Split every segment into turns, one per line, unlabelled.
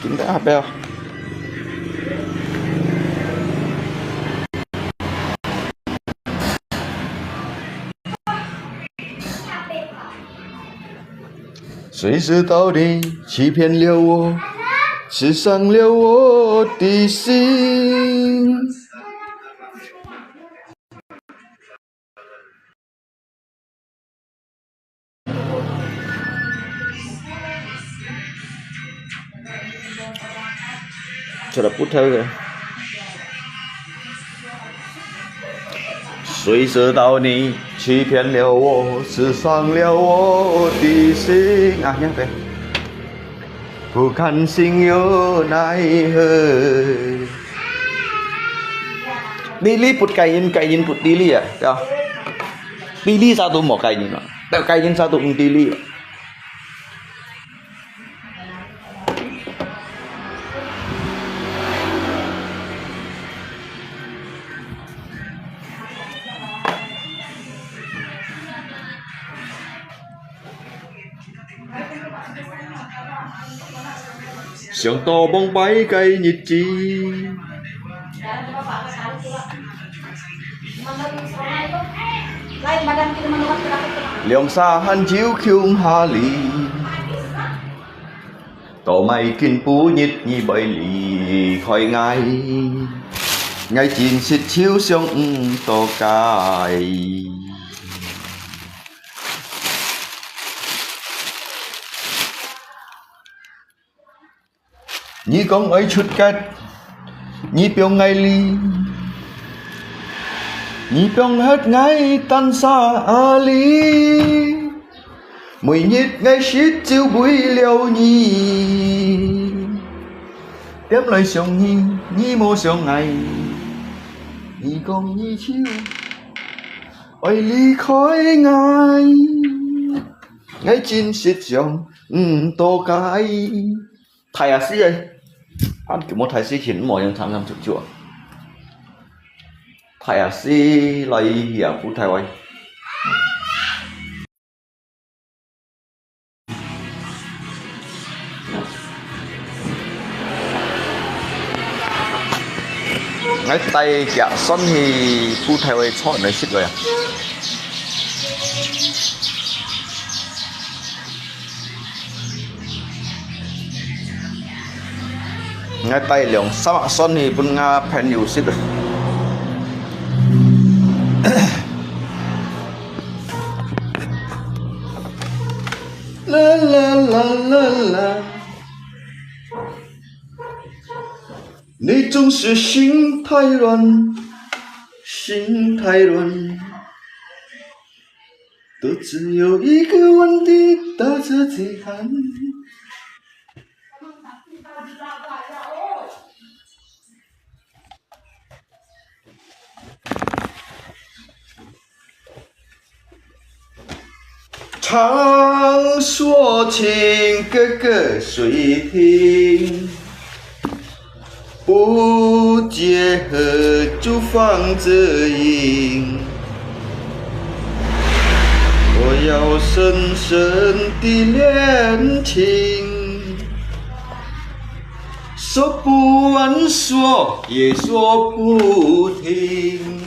กินได้เปล่า谁知道你欺骗了我，刺伤了我的心。Sudah putar ke? 谁知道你欺骗了我，刺伤了我的心啊！你看，不甘心又奈何。Dili put kain put dili ya, ya. Dili satu mau kain ini, kain satu dili. 想到梦摆計日子，兩沙恨招強下嚟，ต่อไม่กินปูnhiệt như bởi lì khỏi ngay, ngày chín xịt chiếu sông to cài. Nhi con ấy chút cách Nhi biểu ngay ly Nhi biểu hết ngay tan xa à ly Mùi nhít ngay xít chiêu bụi liều nhi Tiếp lời sông nhi Nhi mô sông ngày Nhi con nhi chiêu Ôi ly khói ngay Ngay chín xít sông tô cái Thầy à sĩ ơi Anh kiểu một thầy sĩ khiến mọi nhân thằng làm trực chùa Thầy à sĩ lấy hiểu phút thầy ơi ngay tay kẹo xuân thì phút thầy ơi chọn nơi xích rồi à ngay tay lượng sa mạc xuân thì pun nga pen nhiều xích rồi la la la la la 你总是心太软，心太软，都只有一个问题打着嘴喊。常说情哥哥谁听？不结合就放着音。我要深深的恋情，说不完，说也说不停。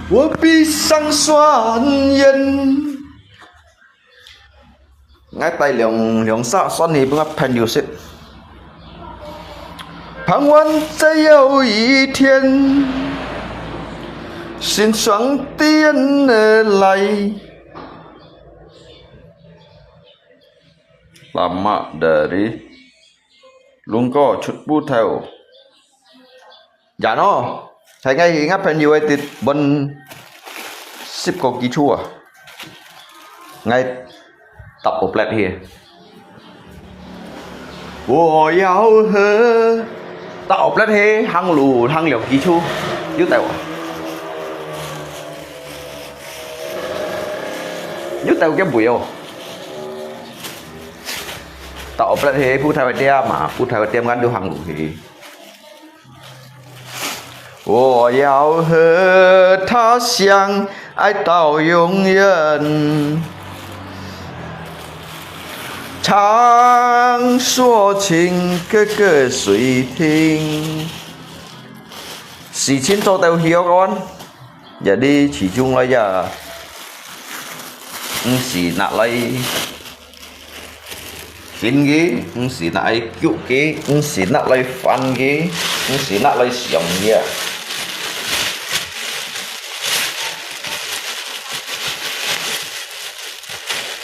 我闭上双眼。ngay tay lượng xa xoắn thì bưng ấp pen nhiều xích 盼望再有一天心酸的人而来 lama dari Lungko Chut Butel dạ nó thấy ngay ngắp pen nhiều thì bên ship có ký chua ngay tập một lẹt here 我要和 tập lẹt here hăng lù hăng liều ký chu dưới tàu cái bụi không tập lẹt here phu thầy bạch mà phu thầy bạch ngắn vô hăng lù thì 我要和他相爱到永远。唱说情歌歌谁听事情做到hiểu con jadi chỉ chung là giờ chỉ nãy lấy khiến ghế chỉ nãy cứu ghế chỉ nãy lấy phán ghế chỉ nãy lấy sống ghế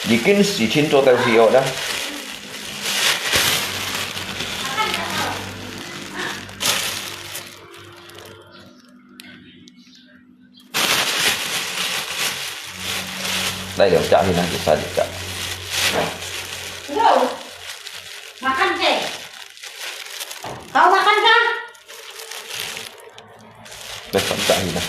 gì cái sự情做到hiểu đó đây yang cak ini nanti saya cak.
Bro, makan cek. Kau makan kah?
Besok cak ini.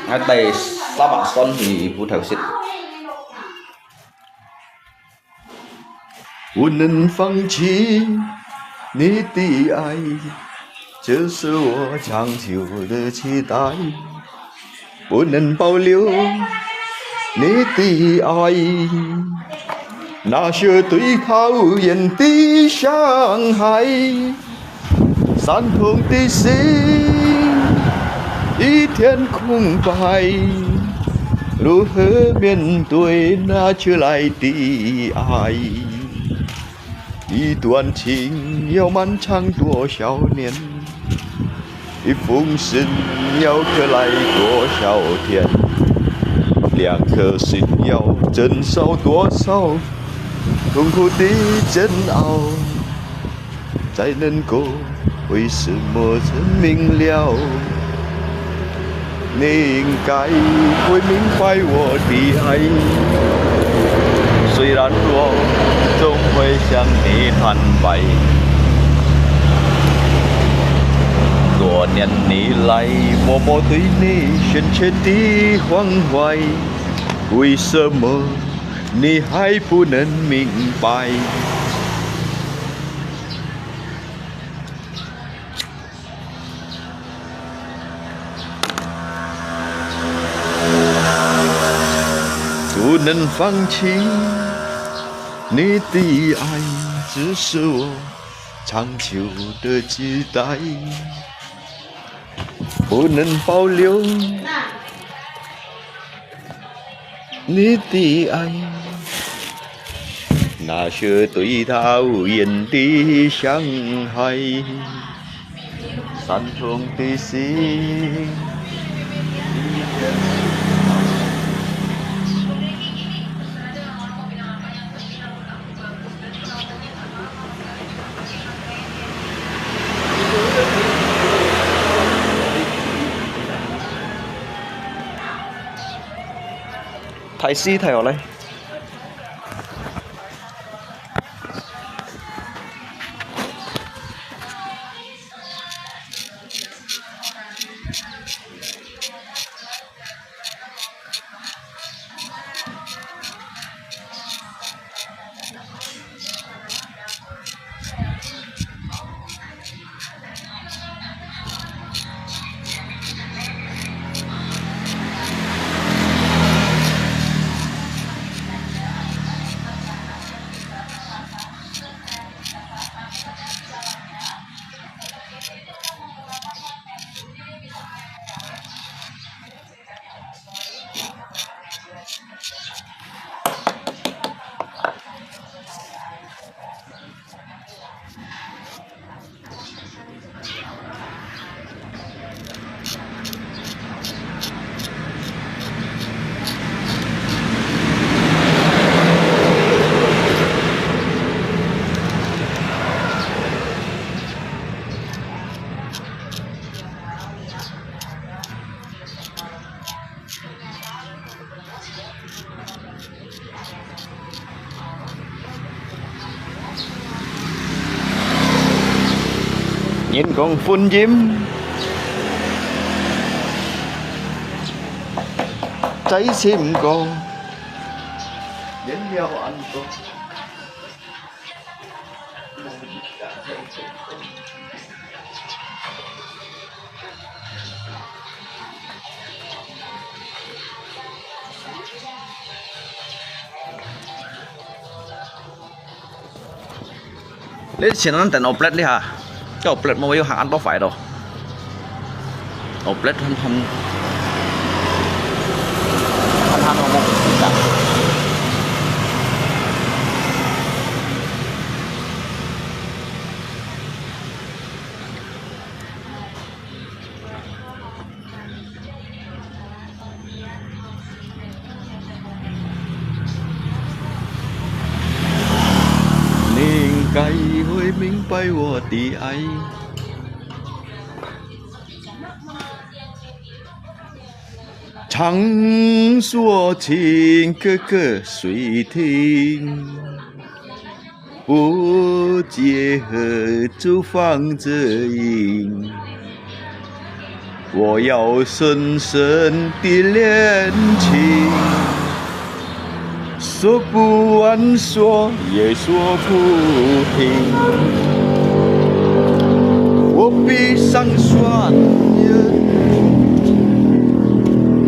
Ngay đây lá bạc son thì phụ thầu xịt无能放弃你的爱，这是我长久的期待。不能保留你的爱，那些对讨厌的伤害，伤痛的心。一片空白，如何面对那迟来的爱？一段情要漫长多少年？一封信要可来多少天？两颗心要承受多少痛苦的煎熬，才能够为什么真明了？你应该会明白我的爱，虽然我总会向你坦白。多年以来，默默对你深切的关怀，为什么你还不能明白？不能放弃你的爱，只是我长久的期待。不能保留你的爱，那些对讨厌的伤害，伤痛的心。睇詩睇落嚟。Nhìn con phun diêm 仔簽過，人了安多。Lấy xin ăn tận oplet đi hả? Cái oplet mà bây giờ hàng ăn đâu phải đâu. Oplet hâm hâm mà một cái该会明白我的爱，唱说情歌歌谁听？不结合就放着音，我要深深的恋情。说不完，说也说不停。我闭上双眼，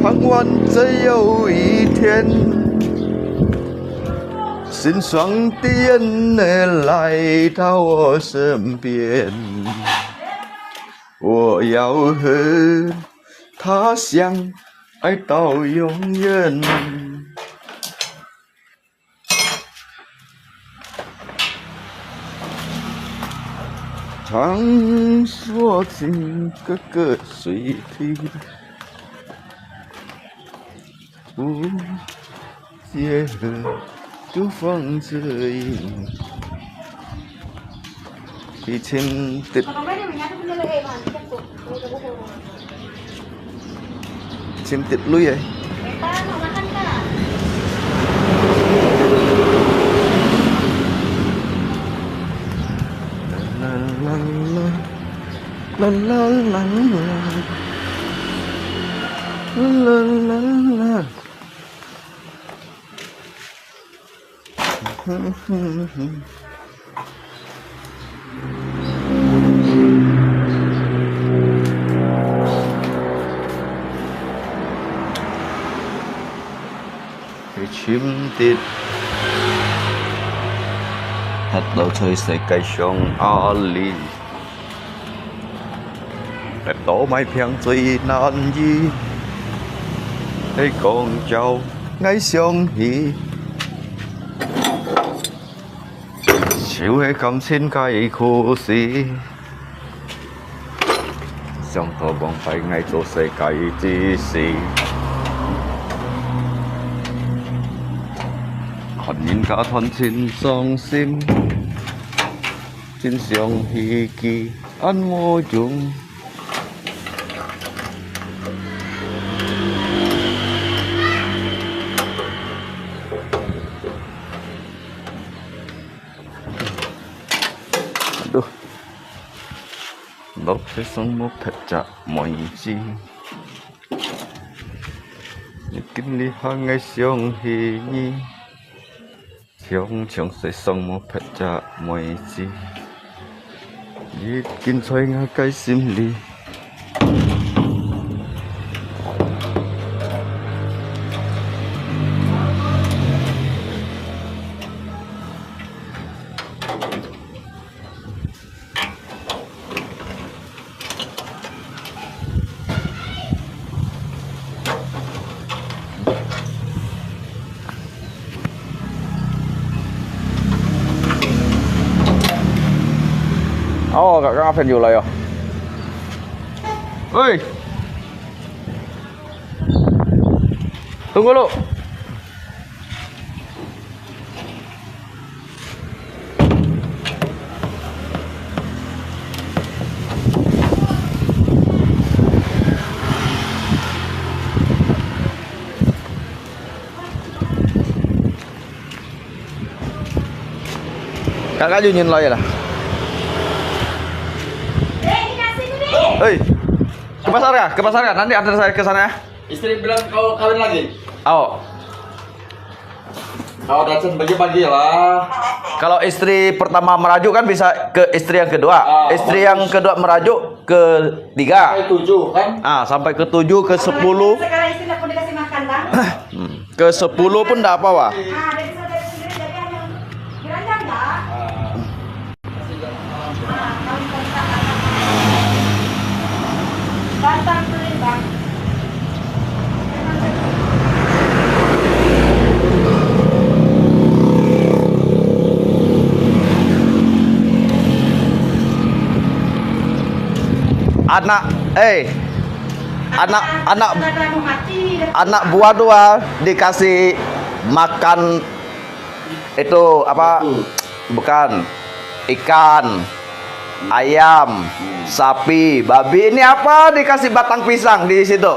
盼望这有一天，心酸的人儿来到我身边。我要和他相爱到永远。唱说情歌歌谁听？不结合就放着音。以前的cintit lu ya.
Pak, mau makan Kak?
La la la la la la. Cái chim tít thật lâu thôi sẽ cây sông Ali đẹp tổ mái phiang tuy nan gì thấy con cháu ngay sông hi chịu hay cầm xin cây khu xí sông thọ bằng phải ngay chỗ sẽ cây chi xí còn nhìn cả thân xin song sim xin sông hi kỳ ăn mô chung aduh lốp sẽ sống một thật chặt mọi chi kinh lý hàng ngày sông hi nhi trong trong sẽ sống một thật chặt mọi chi kinh xoay ngã cái sim li oh, kakak ngapain juga ya? Woi, tunggu lu. Kakak junyin lo ya lah. Hei, ke pasar ya? Ke pasar ya? Nanti antar saya ke sana ya.
Istri bilang kau kawin lagi.
Oh,
Kalau Dacen bagi-bagi lah.
kalau istri pertama merajuk kan bisa ke istri yang kedua. Istri yang kedua merajuk ke 3.
7 kan?
Sampai ke 7, ke 10.
Sekarang istilah pun dikasih makan kan?
Ke 10 pun enggak apa-apa.
Dari saudara sendiri jadi hanya diranjang enggak? Kalau kontak Bantar beli bang.
Anak buah dua dikasih makan itu apa? Bukan ikan, ayam, sapi, babi. Ini apa? Dikasih batang pisang di situ.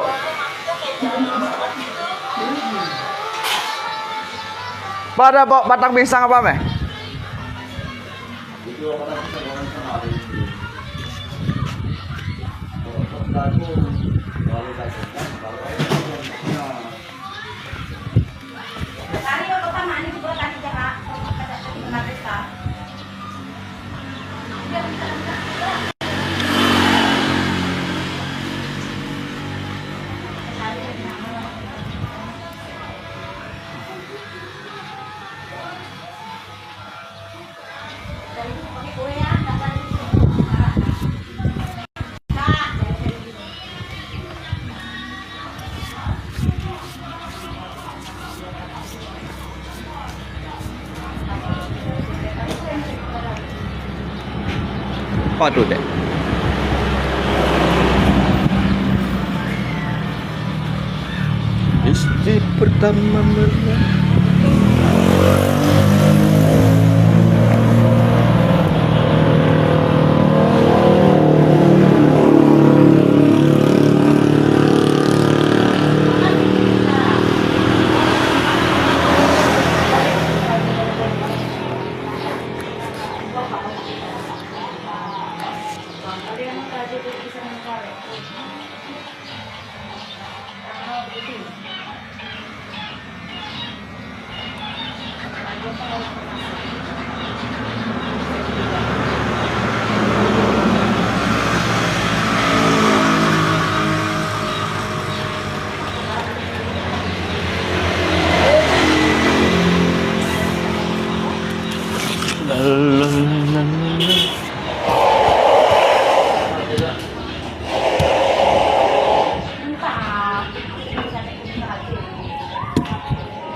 Pada bawa batang pisang apa, Meh?
Hari yang pertama ini juga tadi jarak mereka.
Waduh deh. Istri pertama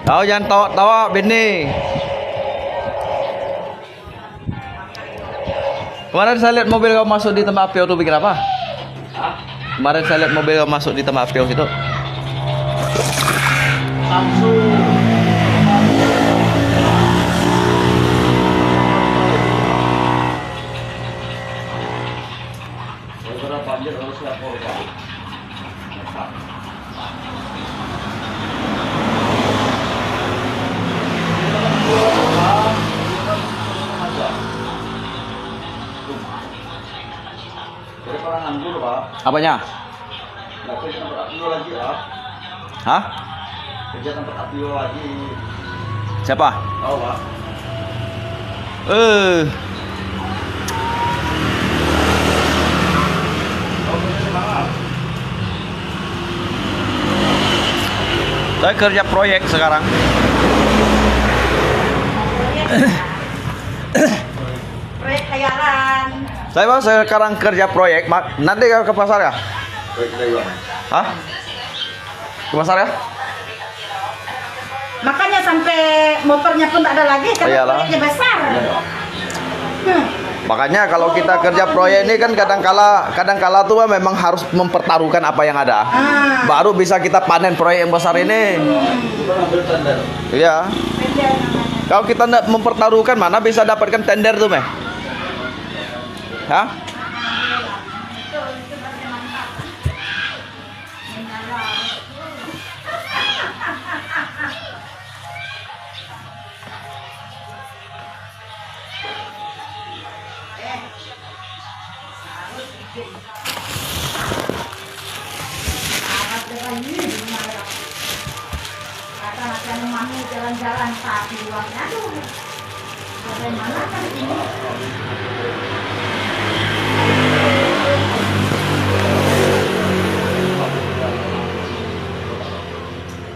Oh, jangan tawa-tawa Beni. Kemarin saya lihat mobil kamu masuk di tempat api itu bikin apa? Kemarin saya lihat mobil kamu masuk di tempat api itu.
Langsung. Kalau banjir harus lapor Pak. Jadi orang nganggur Pak.
Apanya?
Nggak kerja tempat api lagi Pak.
Hah?
Kerja tempat api lagi.
Siapa?
Tahu Pak.
Saya kerja proyek sekarang.
Proyek khayalan.
Saya sekarang kerja proyek. Nanti ke pasar ya?
Baik, baik, Pak.
Hah? Ke pasar ya?
Makanya sampai motornya pun tak ada lagi karena
Iyalah.
proyeknya besar.
Makanya kalau kita kerja proyek ini kan kadang-kala tuh memang harus mempertaruhkan apa yang ada. Baru bisa kita panen proyek yang besar ini.
Kita ngambil tender.
Iya. Kalau kita tidak mempertaruhkan mana bisa dapatkan tender tuh, Meh? Hah?
rame jalan-jalan tapi uangnya aduh. Bagaimana kan ini?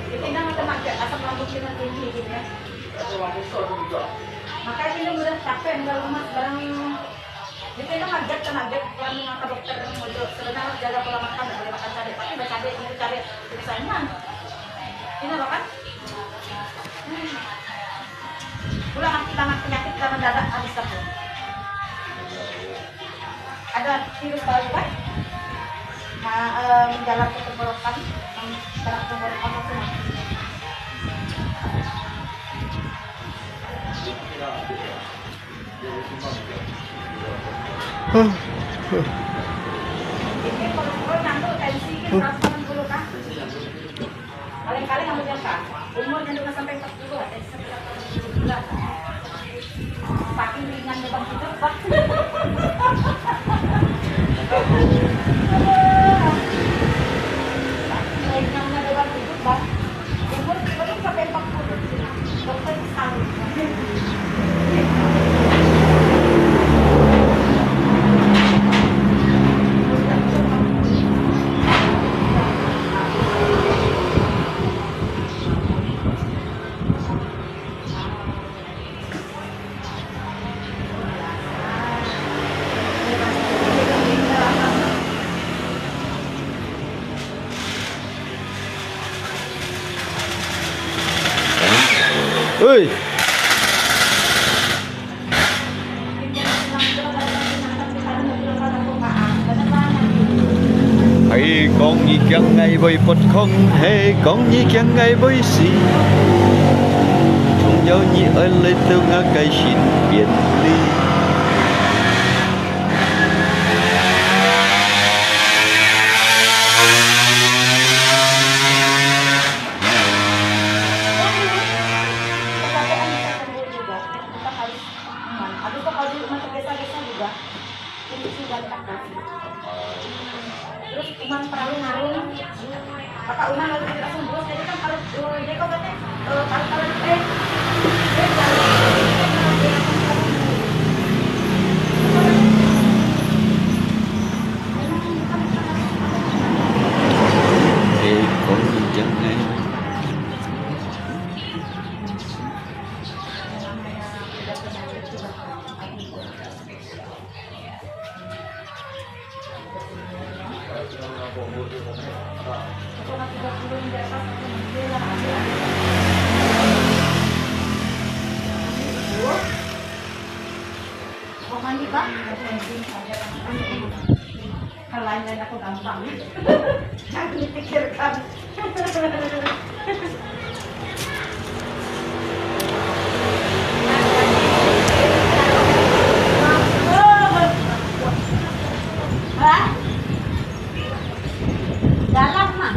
Dipindah ke tempat asam lambung kita tinggi gitu ya. Makanya ini udah capek, udah lemas barang. Dipindah ngaget ke ngaget yang ke dokter mau sebenarnya jaga pola makan, nggak boleh makan cabai. Tapi udah cabai ini cabai kesayangan. Ini apa kan? Ulang banget penyakit karena mendadak habis aku. Ada virus baru kan? Menjalar ke tenggorokan, menjalar ke tenggorokan semua. Ini kolesterol nyangkut tensi kan 180 kan? Paling-paling kamu jangka. Umur nyangkut sampai 40 ada sekitar 40 bulan. Saking ringan beban hidup, Pak. Saking ringannya beban hidup, Pak. Umur belum sampai 40. Dokter salut.
Woi. Hãy con như chẳng ngày với bột không hề con như chẳng ngày với gì không nhớ như ở lên tiêu ngã cây xin biệt ly
Terus cuman terlalu ngarung, kakak Una lalu langsung bos, jadi kan harus dia kok katanya
con như chẳng ngày
mau mandi Pak? Kalau lain aku gampang. Jangan dipikirkan. Dalam mah.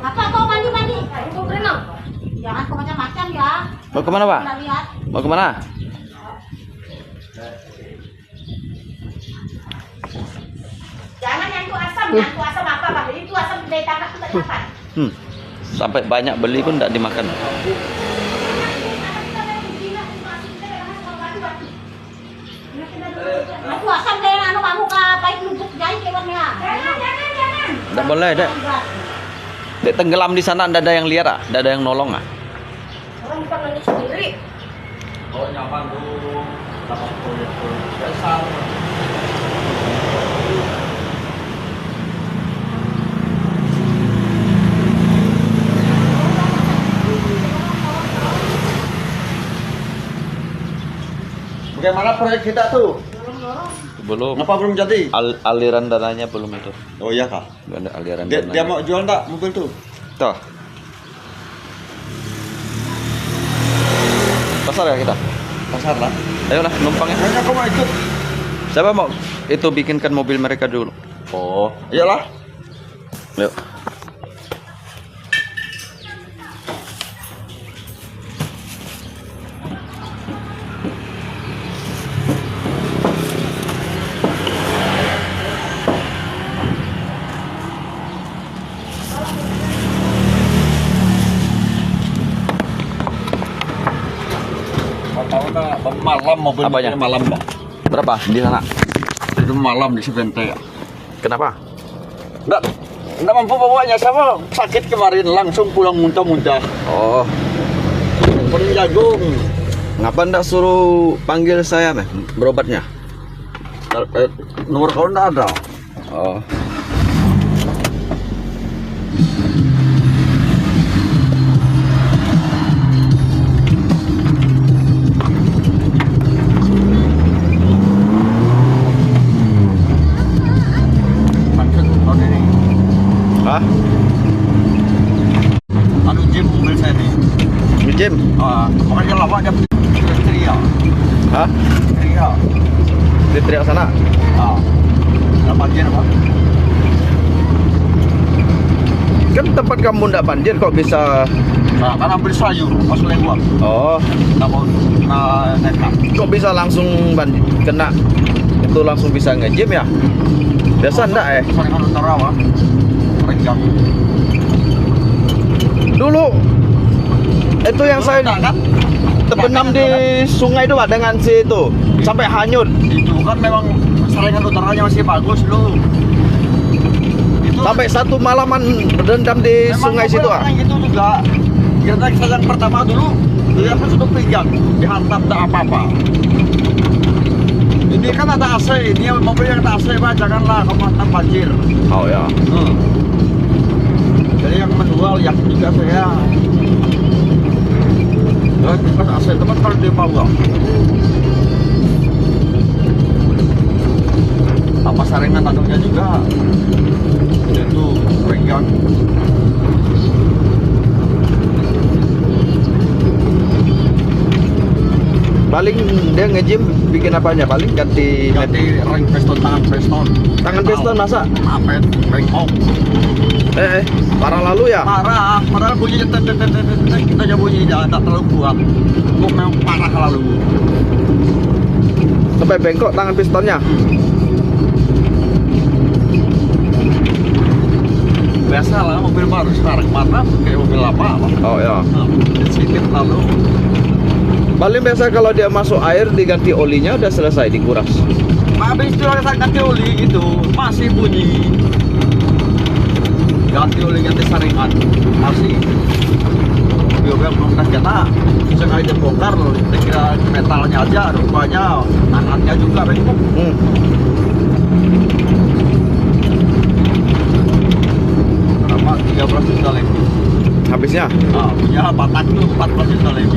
Apa kau mandi-mandi? Ibu berenang. Jangan kau macam-macam ya.
mau kemana Pak?
Kita lihat.
Mau kemana?
Jangan nyangkut asam apa Pak? Itu asam dari tanah itu tak makan.
Sampai banyak beli pun tidak dimakan.
Aku asam dari anu kamu ke baik lubuk jahit kewannya. Jangan.
Tidak boleh, Dek. Dek tenggelam di sana, tidak ada yang lihat, tidak ada yang nolong.
Orang bukan mandi sendiri.
Oh, nyaman dulu. Dapat proyek besar. Bagaimana proyek kita tuh?
Belum.
Kenapa belum jadi?
Aliran dananya belum itu.
Oh iya kak.
Belum ada aliran
Dia
dananya.
mau jual enggak mobil tuh?
Tuh. Pasar ya kita?
Pasar lah.
Ayolah, numpangnya.
Kayaknya kau mau ikut.
Siapa mau itu bikinkan mobil mereka dulu?
Oh, iyalah.
Yuk.
malam mobil
Apanya?
malam bang.
Berapa di sana?
Itu malam di Sivente ya.
Kenapa?
Nggak mampu bawanya, sama sakit kemarin langsung pulang muntah-muntah.
Oh,
Pening jagung.
ngapa ndak suruh panggil saya meh berobatnya?
Nomor kau nggak ada.
Oh,
Macet tahun ini.
hah?
Anu gym mobil saya nih.
Di gym?
Makanya lama dia teriak.
Hah?
Teriak.
Di teriak sana?
Nggak banjir apa?
Kan tempat kamu ndak banjir kok bisa?
Nah, kan ambil sayur pas lewat.
Oh,
Nggak mau nekat.
kok bisa langsung kena? Itu langsung bisa nge-gym ya? Biasa ndak
Saringan utara apa? Renggang.
Dulu itu yang saya
kan?
terbenam di sungai itu Pak dengan si itu sampai hanyut.
Itu kan memang saringan utaranya masih bagus loh. Itu
Sampai satu malaman berendam di
memang
sungai situ ah.
orang gitu juga. Kita yang pertama dulu dia kan sudah pegang dihantam tak apa-apa. Ini kan ada AC, ini mobil yang ada AC Pak, janganlah kamu hantam banjir.
Oh ya.
Jadi yang menjual yang juga saya. Kan AC teman kalau dia bawa. Apa saringan tanggungnya juga. Itu renggang.
Paling dia nge-gym bikin apanya? Paling ganti
Ring piston, tangan piston.
tangan piston masa?
Apet, bengkok.
Parah lalu ya?
Parah, padahal bunyinya kita aja bunyi jangan tak terlalu kuat. Kok memang parah lalu.
Sampai bengkok tangan pistonnya.
Biasalah mobil baru sekarang mana kayak mobil apa?
Oh ya.
Sedikit lalu.
Paling biasa kalau dia masuk air diganti olinya udah selesai dikuras.
Habis itu saya ganti oli itu masih bunyi. Ganti oli ganti saringan masih. Mobil belum kena. Sekali dibongkar loh, kira metalnya aja, rupanya tangannya juga bengkok. Berapa? 13 juta lebih.
Habisnya?
Punya batang itu 14 juta lebih.